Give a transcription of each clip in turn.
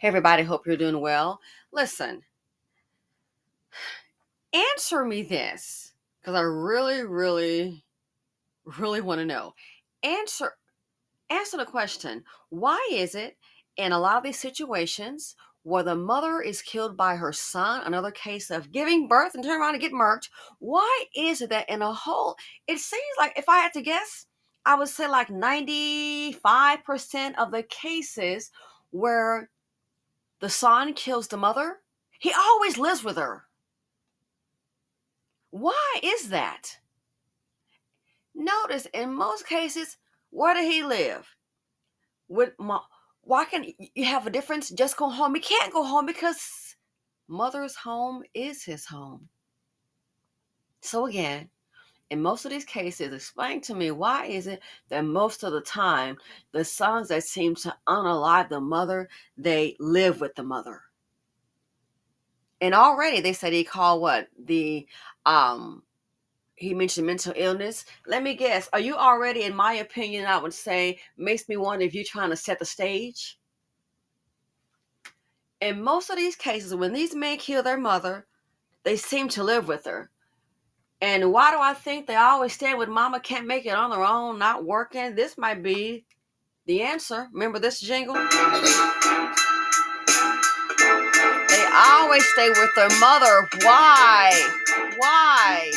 Hey, everybody, hope you're doing well. Listen, answer me this because I really want to know. Answer answer the question. Why is it in a lot of these situations where the mother is killed by her son, another case of giving birth and turn around and get murked? Why is it that in a whole, it seems like if I had to guess, I would say like 95% of the cases where the son kills the mother, he always lives with her. Why is that? Notice in most cases, where did he live? Why can you have a difference? Just go home. He can't go home because mother's home is his home. So again, in most of these cases, explain to me why is it that most of the time the sons that seem to unalive the mother, they live with the mother. And already they said he called what? He mentioned mental illness. Let me guess. Are you already, in my opinion, I would say, makes me wonder if you're trying to set the stage? In most of these cases, when these men kill their mother, they seem to live with her. And why do I think they always stand with mama, can't make it on their own, not working? This might be the answer. Remember this jingle? They always stay with their mother. Why? Why?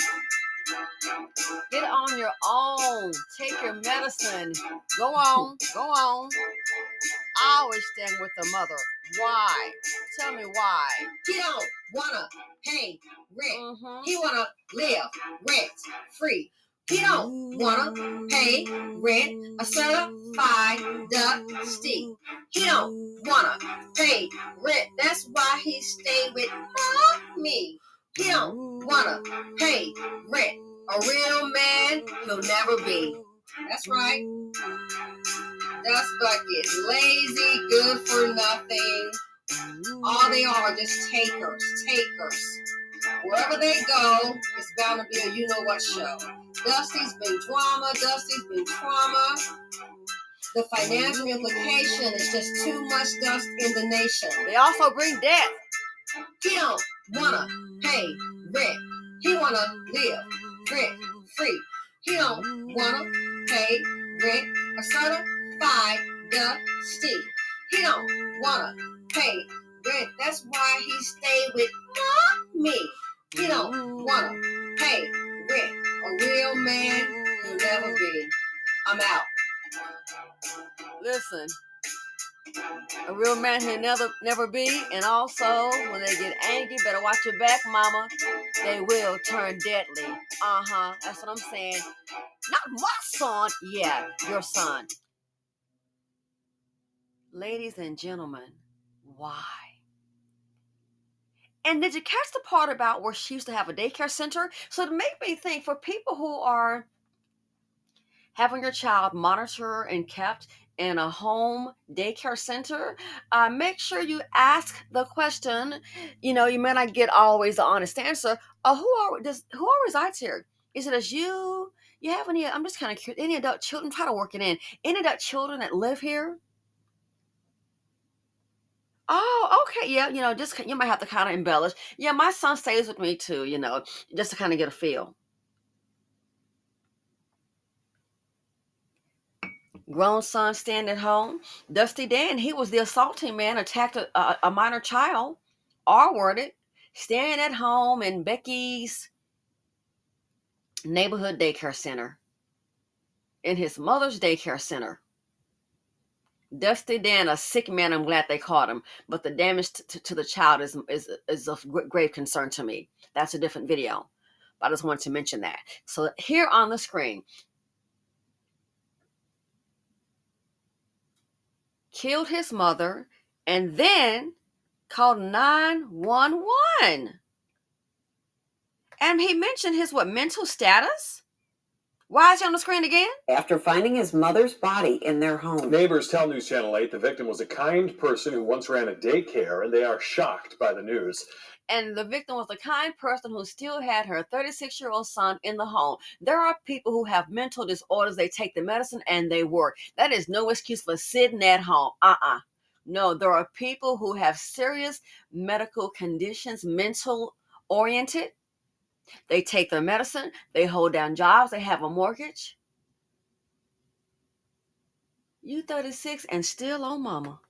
Get on your own. Take your medicine. Go on. Go on. Always stand with the mother. Why? Tell me why. He don't wanna pay rent. He wanna live rent free. He don't wanna pay rent a certified dusty. He don't wanna pay rent. That's why he stay with mommy. He don't wanna pay rent. A real man he'll never be. That's right. Dust bucket, lazy, good for nothing. All they are just takers. Wherever they go, it's bound to be a you-know-what show. Dusty's been drama. The financial implication is just too much dust in the nation. They also bring death. He don't wanna pay rent. He wanna live rent free. He don't wanna pay rent a certified dusty. He don't wanna pay rent. That's why he stay with mommy. He don't wanna pay rent. A real man he'll never be. I'm out. Listen, a real man he'll never be. And also, when they get angry, better watch your back, mama. They will turn deadly. That's what I'm saying. Not my son. Yeah, your son. Ladies and gentlemen, why? And did you catch the part about where she used to have a daycare center? So it made me think, for people who are having your child monitored and kept in a home daycare center, make sure you ask the question. You may not get always the honest answer. Who resides here? Is it as you? You have any? I'm just kind of curious. Any adult children? Try to work it in. Any adult children that live here? Oh, okay. Yeah, just you might have to kind of embellish. Yeah, my son stays with me too, just to kind of get a feel. Grown son staying at home. Dusty Dan, he was the assaulting man, attacked a minor child, R-worded, staying at home in Becky's neighborhood daycare center, in his mother's daycare center. Dusty Dan, a sick man, I'm glad they caught him, but the damage to the child is of grave concern to me. That's a different video, but I just wanted to mention that. So here on the screen, killed his mother, and then called 911. And he mentioned his mental status? Why is he on the screen again? After finding his mother's body in their home. Neighbors tell News Channel 8 the victim was a kind person who once ran a daycare, and they are shocked by the news. And the victim was a kind person who still had her 36-year-old son in the home. There are people who have mental disorders. They take the medicine and they work. That is no excuse for sitting at home. No, there are people who have serious medical conditions, mental oriented. They take their medicine, they hold down jobs, they have a mortgage. You 36 and still on mama.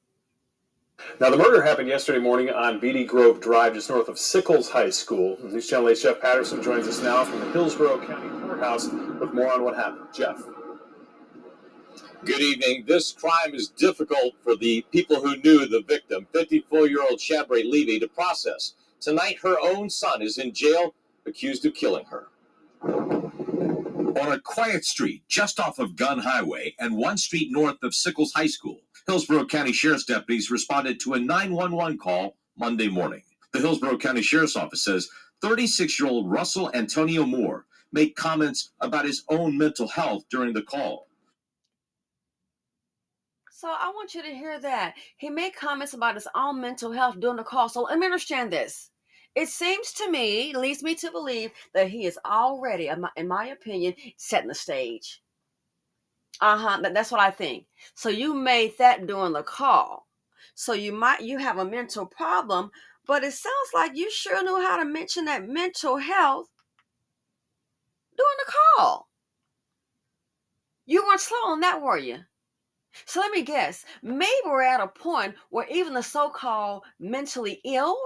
Now, the murder happened yesterday morning on Beatty Grove Drive, just north of Sickles High School. News Channel 8's Jeff Patterson joins us now from the Hillsborough County Courthouse with more on what happened. Jeff. Good evening. This crime is difficult for the people who knew the victim, 54-year-old Shabray Levy, to process. Tonight, her own son is in jail, accused of killing her. On a quiet street just off of Gun Highway and 1 street north of Sickles High School, Hillsborough County Sheriff's deputies responded to a 911 call Monday morning. The Hillsborough County Sheriff's Office says 36-year-old Russell Antonio Moore made comments about his own mental health during the call. So I want you to hear that. He made comments about his own mental health during the call. So let me understand this. It seems to me, leads me to believe that he is already, in my opinion, setting the stage. That's what I think. So you made that during the call. So you have a mental problem, but it sounds like you sure knew how to mention that mental health during the call. You weren't slow on that, were you? So let me guess, maybe we're at a point where even the so-called mentally ill,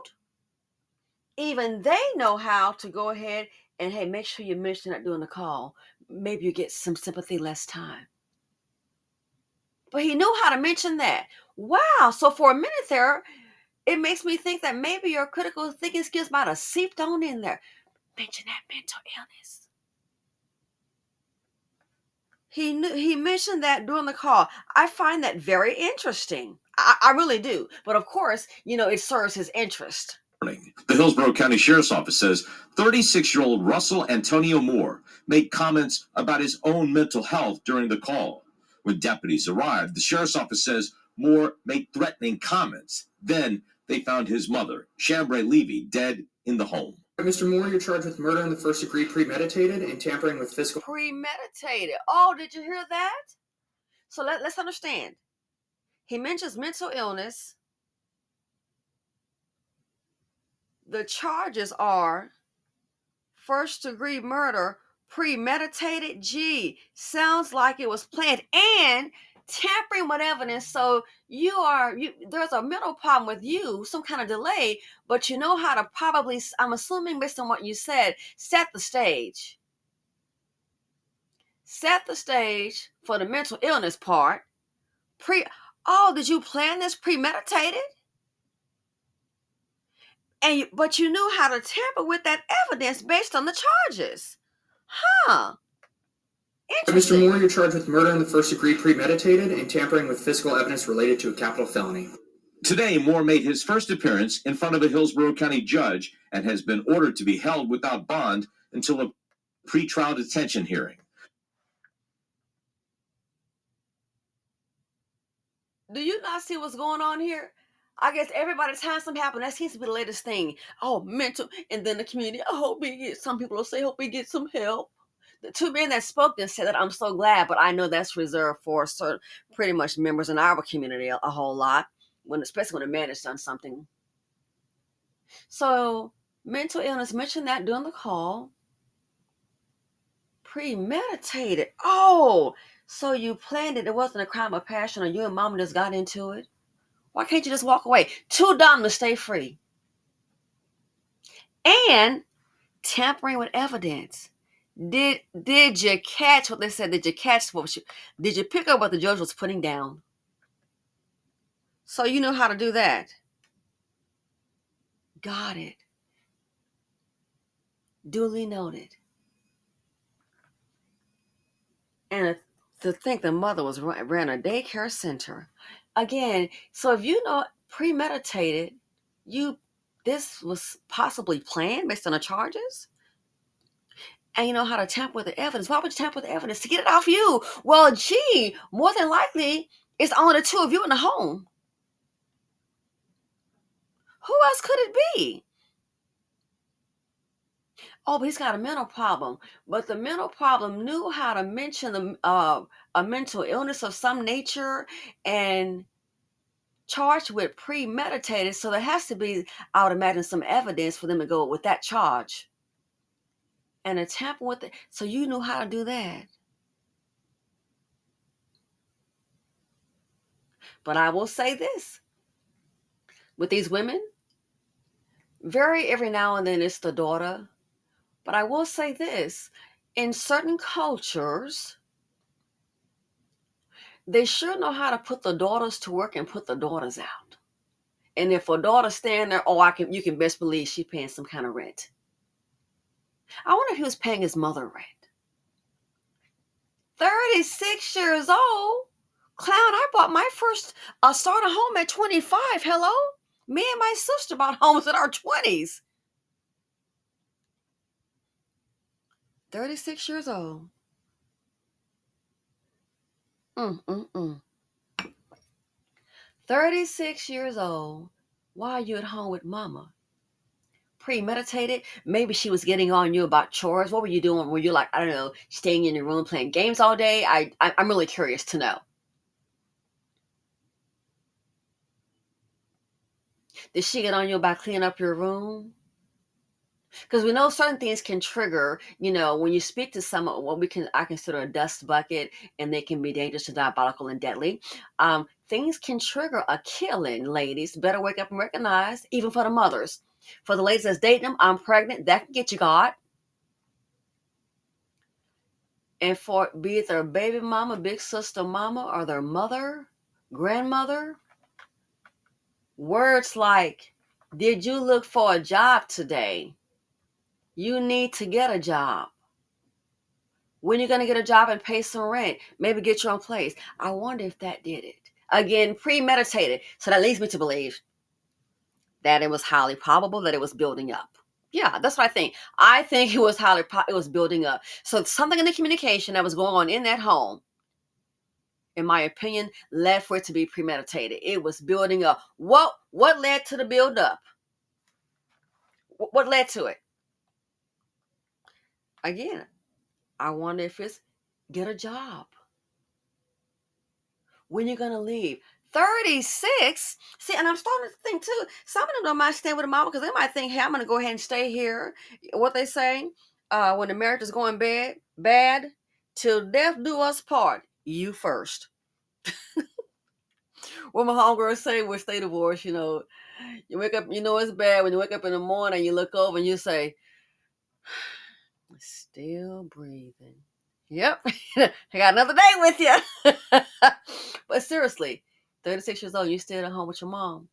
even they know how to go ahead and, hey, make sure you mention that during the call. Maybe you get some sympathy less time. But he knew how to mention that. Wow. So for a minute there, it makes me think that maybe your critical thinking skills might have seeped on in there. Mention that mental illness. He mentioned that during the call. I find that very interesting. I really do. But of course, it serves his interest. The Hillsborough County Sheriff's Office says 36-year-old Russell Antonio Moore made comments about his own mental health during the call. When deputies arrived, the Sheriff's Office says Moore made threatening comments. Then they found his mother, Shabray Levy, dead in the home. Mr. Moore, you're charged with murder in the first degree, premeditated, and tampering with physical... Premeditated. Oh, did you hear that? So let's understand. He mentions mental illness. The charges are first degree murder, premeditated. Gee, sounds like it was planned, and tampering with evidence. So there's a mental problem with you, some kind of delay, but you know how to probably, I'm assuming based on what you said, set the stage. Set the stage for the mental illness part. Did you plan this premeditated? But you knew how to tamper with that evidence based on the charges. Interesting. Mr. Moore, you're charged with murder in the first degree, premeditated, and tampering with physical evidence related to a capital felony. Today, Moore made his first appearance in front of a Hillsborough County judge and has been ordered to be held without bond until a pretrial detention hearing. Do you not see what's going on here? I guess every time something happens, that seems to be the latest thing. Oh, mental, and then the community. I hope some people will say, hope we get some help. The two men that spoke then said that I'm so glad, but I know that's reserved for certain, pretty much members in our community a whole lot, especially when a man has done something. So, mental illness, mentioned that during the call. Premeditated. Oh, so you planned it. It wasn't a crime of passion, or you and mama just got into it. Why can't you just walk away? Too dumb to stay free. And tampering with evidence. Did you catch what they said? Did you pick up what the judge was putting down? So you know how to do that. Got it. Duly noted. And to think the mother ran a daycare center. Again, so if you know premeditated, this was possibly planned based on the charges? And you know how to tamper with the evidence. Why would you tamper with the evidence? To get it off you. Well, gee, more than likely, it's only the two of you in the home. Who else could it be? Oh, but he's got a mental problem. But the mental problem knew how to mention a mental illness of some nature and charged with premeditated, so there has to be, I would imagine, some evidence for them to go with that charge. And a tampering with it, so you knew how to do that. But I will say this, with these women, every now and then it's the daughter. But I will say this, in certain cultures, they sure know how to put the daughters to work and put the daughters out. And if a daughter's standing there, you can best believe she's paying some kind of rent. I wonder if he was paying his mother rent. 36 years old? Clown, I bought my first starter home at 25. Hello? Me and my sister bought homes in our 20s. 36 years old. 36 years old. Why are you at home with mama? Premeditated? Maybe she was getting on you about chores. What were you doing? Were you like, I don't know, staying in your room playing games all day? I'm really curious to know. Did she get on you about cleaning up your room? Because we know certain things can trigger, when you speak to someone, what I consider a dust bucket, and they can be dangerous and diabolical and deadly. Things can trigger a killing, ladies. Better wake up and recognize, even for the mothers. For the ladies that's dating them, I'm pregnant, that can get you caught. And for be it their baby mama, big sister mama, or their mother, grandmother, words like, did you look for a job today? You need to get a job. When you're going to get a job and pay some rent, maybe get your own place. I wonder if that did it. Again, premeditated. So that leads me to believe that it was highly probable that it was building up. Yeah, that's what I think. I think it was building up. So something in the communication that was going on in that home, in my opinion, led for it to be premeditated. It was building up. What led to the build up? What led to it? Again, I wonder if it's get a job. When you're going to leave? 36? See, and I'm starting to think too, some of them don't mind staying with a mama because they might think, hey, I'm going to go ahead and stay here. What they say, when the marriage is going bad, till death do us part, you first. What my homegirls say, we'll stay divorced, you wake up, it's bad when you wake up in the morning, you look over and you say, still breathing. Yep, I got another day with you. But seriously, 36 years old, you still at home with your mom.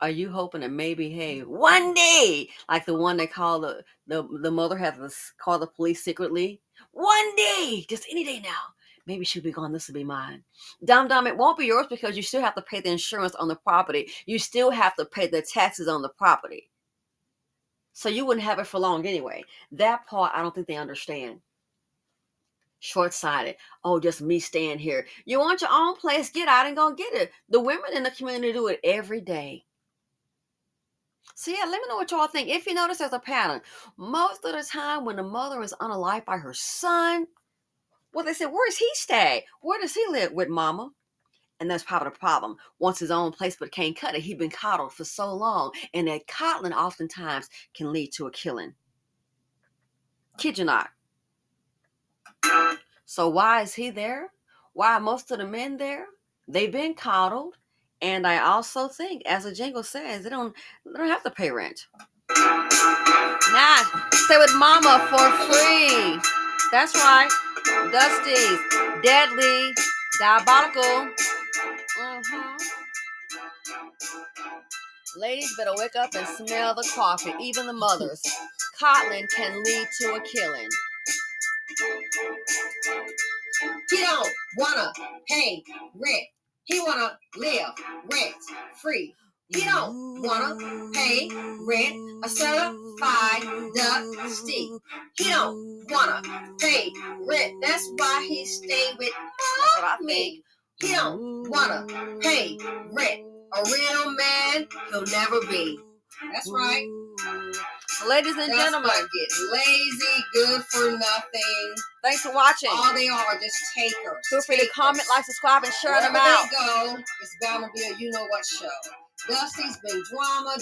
Are you hoping that maybe, hey, one day, like the one they call the mother has to call the police secretly? One day, just any day now. Maybe she'll be gone. This will be mine. Dum, it won't be yours because you still have to pay the insurance on the property. You still have to pay the taxes on the property. So you wouldn't have it for long anyway. That part, I don't think they understand. Short-sighted. Oh, just me staying here. You want your own place? Get out and go get it. The women in the community do it every day. So yeah, let me know what y'all think. If you notice there's a pattern, most of the time when the mother is unalived by her son, well, they say, where does he stay? Where does he live with mama? And that's probably the problem. Wants his own place but can't cut it. He's been coddled for so long. And that coddling oftentimes can lead to a killing. Kid you not. So why is he there? Why are most of the men there? They've been coddled. And I also think, as the jingle says, they don't have to pay rent. Nah, stay with mama for free. That's right. Dusties, deadly, diabolical. Ladies better wake up and smell the coffee, even the mothers. Coddling can lead to a killing. He don't wanna pay rent. He wanna live rent free. He don't wanna pay rent a certified dusty. He don't wanna pay rent. That's why he stay with me. He don't wanna pay rent. A real man he'll never be. That's right. Ladies and gentlemen, Get lazy, good for nothing. Thanks for watching. All they are just takers. Feel free to comment, like, subscribe, and share them out. Wherever they go, it's bound to be a you know what show. Dusty's been drama.